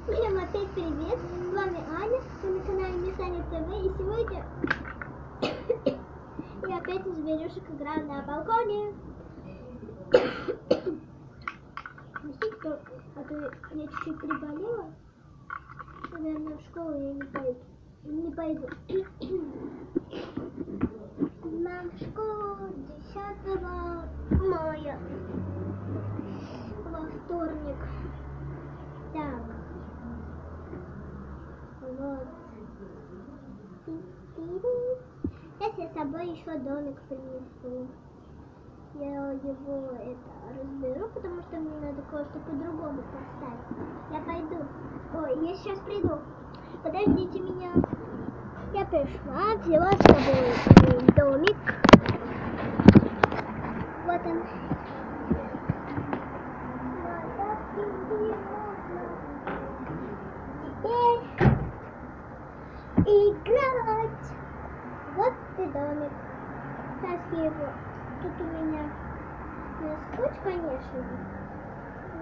Всем опять привет! С вами Аня, вы на канале Мисаня ТВ, и сегодня я опять из зверюшек играю на балконе. А то я чуть-чуть приболела. Наверное, в школу я не пойду. Нам в школу 10 мая. Во вторник. Так. Вот. Сейчас я с собой еще домик принесу. Я его разберу, потому что мне надо кое-что по-другому поставить. Я пойду. Ой, я сейчас приду. Подождите меня. Я пришла, взяла с собой домик. Вот он. Теперь играть. Вот и домик. Сейчас я его. Тут у меня скотч, конечно.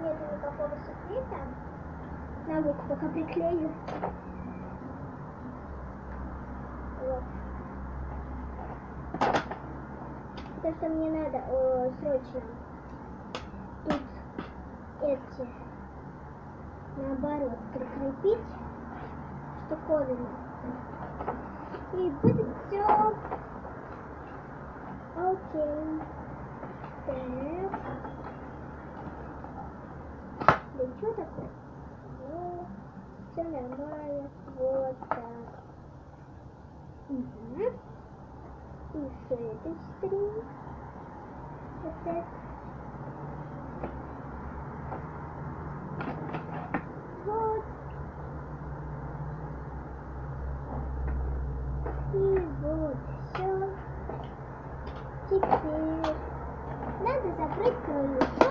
Нет никакого секрета. На руку пока приклею. Вот. То, что мне надо срочно. Тут эти наоборот прикрепить штуковину. И будет все окей. Так. Да что такое? Ну, все нормально. Вот так. Угу. И с этой стороны. Вот так. Вот. И вот все. Теперь надо закрыть крыльцо.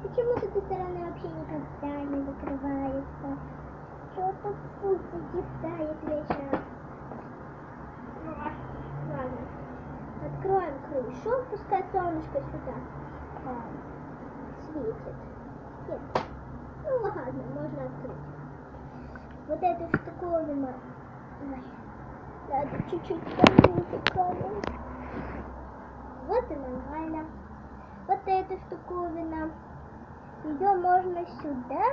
Почему-то эта сторона вообще никогда не закрывается. Что-то путь загибает вечером. Ладно. Откроем крышу, пускай солнышко сюда светит. Нет. Ну ладно, можно открыть. Вот эту штуковину. Надо чуть-чуть пониже. Вот и нормально. Вот эта штуковина. Ее можно сюда.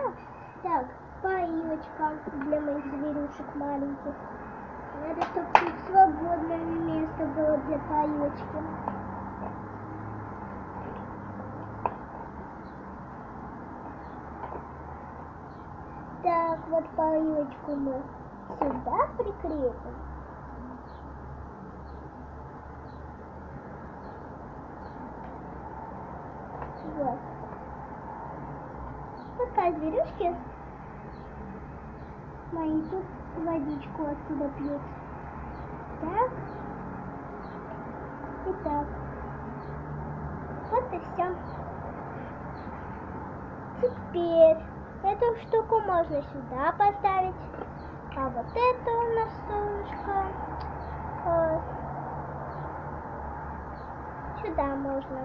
Так, поилочка для моих зверюшек маленьких. Надо, чтобы тут свободное место было для поилочки. Так, вот поилочку мы сюда прикрепим. Вот. Пускай зверюшки мои тут водичку отсюда пьют. Так. И так. Вот и все. Теперь эту штуку можно сюда поставить. А вот это у нас солнышко. Сюда можно.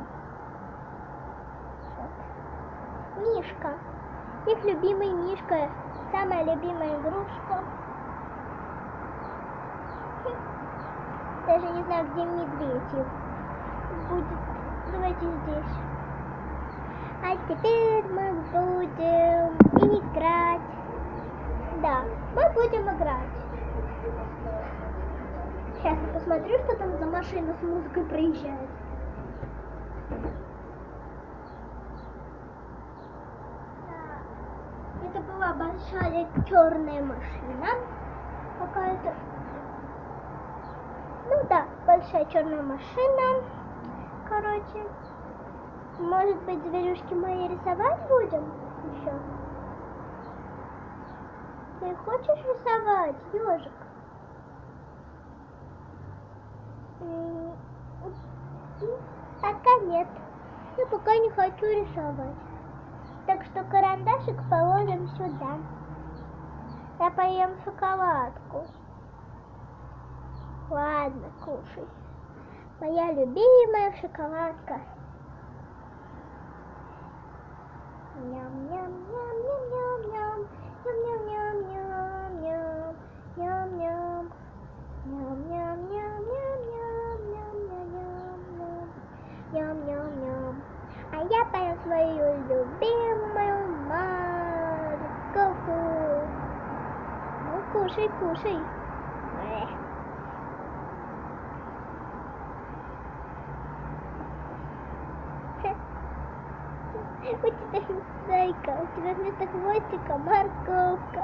Вот. Мишка. Их любимый Мишка. Самая любимая игрушка. Даже не знаю, где медведь будет. Давайте здесь. А теперь мы будем играть. Да, мы будем играть. Сейчас я посмотрю, что там за машина с музыкой проезжает. Это была большая черная машина какая-то. Ну да, большая черная машина. Короче, может быть, зверюшки мои рисовать будем еще? Ты хочешь рисовать, ежик? Пока нет. Я пока не хочу рисовать. Так что карандашик положим сюда. Я поем шоколадку. Ладно, кушай. Моя любимая шоколадка. Ням-ням-ням-ням-ням-ням. Ням-ням-ням-ням-ням. Ням-ням. Ням-ням-ням-ням-ням-ням-ням-ням. Ням-ням-ням. А я поем свою любимую морковку. Ну, кушай, кушай. У тебя, зайка, у тебя вместо хвостика морковка.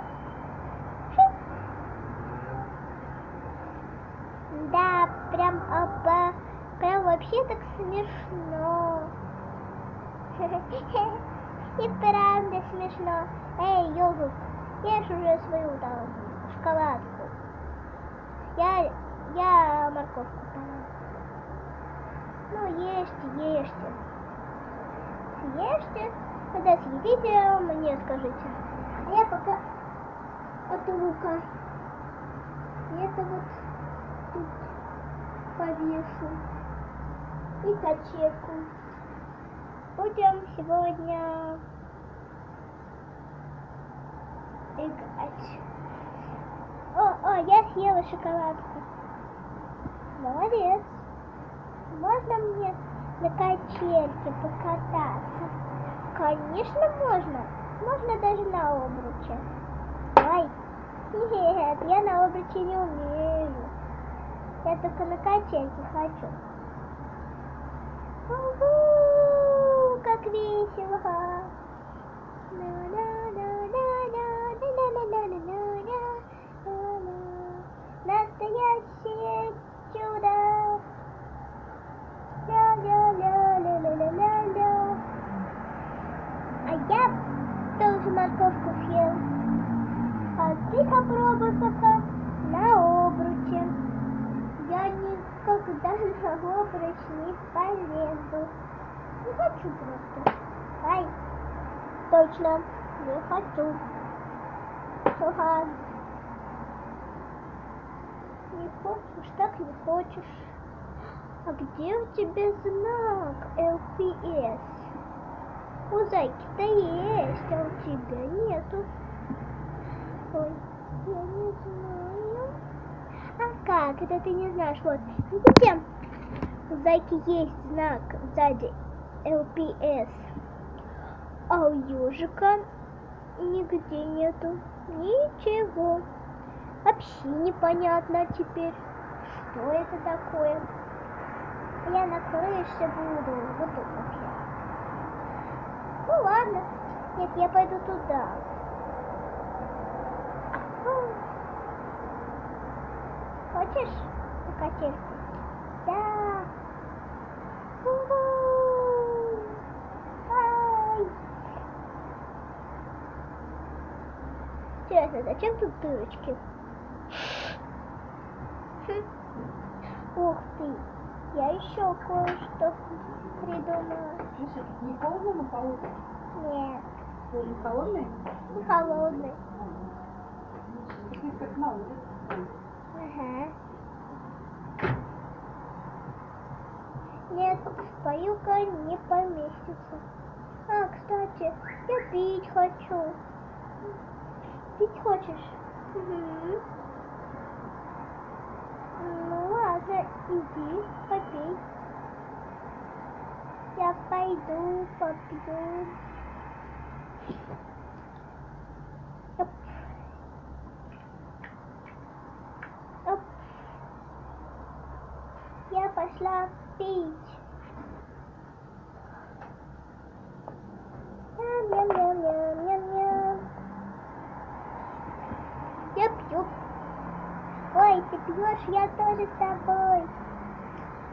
Да, прям вообще так смешно. И правда смешно. Эй, йогурт, ешь уже свою там шоколадку. Я морковку поем. Ну, ешьте. Съешьте, когда съедите, мне скажите. А я пока от лука. И это вот тут повешу. И качельку. Будем сегодня играть. О, я съела шоколадку. Молодец. Можно мне на качельке покататься? Конечно, можно. Можно даже на обруче. Ой, нет, я на обруче не умею. Я только на качельке хочу. Угу, как весело. Настоящее чудо. Ля-ля-ля-ля-ля-ля-ля. А я тоже морковку съел. А ты попробуй пока на обруче. Я никогда на обруч не полезу. Не хочу просто. Ай, точно, не хочу. Ага. Не хочешь, так не хочешь. А где у тебя знак LPS? У зайки-то есть, а у тебя нету. Ой, я не знаю. А как это ты не знаешь? Вот, видите? У зайки есть знак сзади LPS. А у ежика нигде нету. Ничего. Вообще непонятно теперь, что это такое. Я на крыше буду. Вот тут вообще. Ну ладно. Нет, я пойду туда. Хочешь на качельку? Да. Ай. Интересно, зачем тут дырочки? Ух ты. Я еще кое-что придумала. Слушай, не холодно на полу? Нет. Ой, не холодный? Не холодный. Здесь как на улице. Ага. Нет, поилка не поместится. А, кстати, я пить хочу. Пить хочешь? Угу. Ну ладно, иди, попей. Я пойду попью. Оп. Оп. Я пошла пить. Ням-ням-ням-ням-ням. Я пью. Ой, ты пьешь, я тоже с тобой.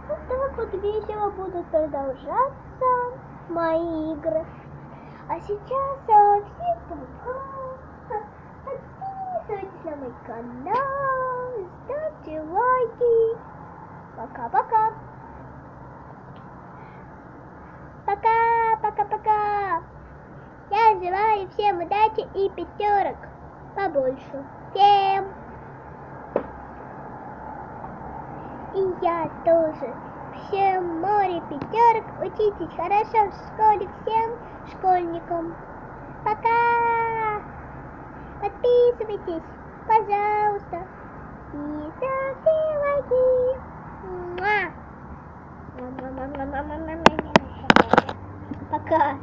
Вот так вот весело будут продолжаться мои игры. А сейчас всем пока. Подписывайтесь на мой канал, ставьте лайки. Пока-пока. Пока-пока-пока. Я желаю всем удачи и пятерок побольше. Всем. И я тоже. всем море пятерок. Учитесь хорошо в школе всем школьникам. Пока! Подписывайтесь, пожалуйста. И ставьте лайки. Муа! Пока.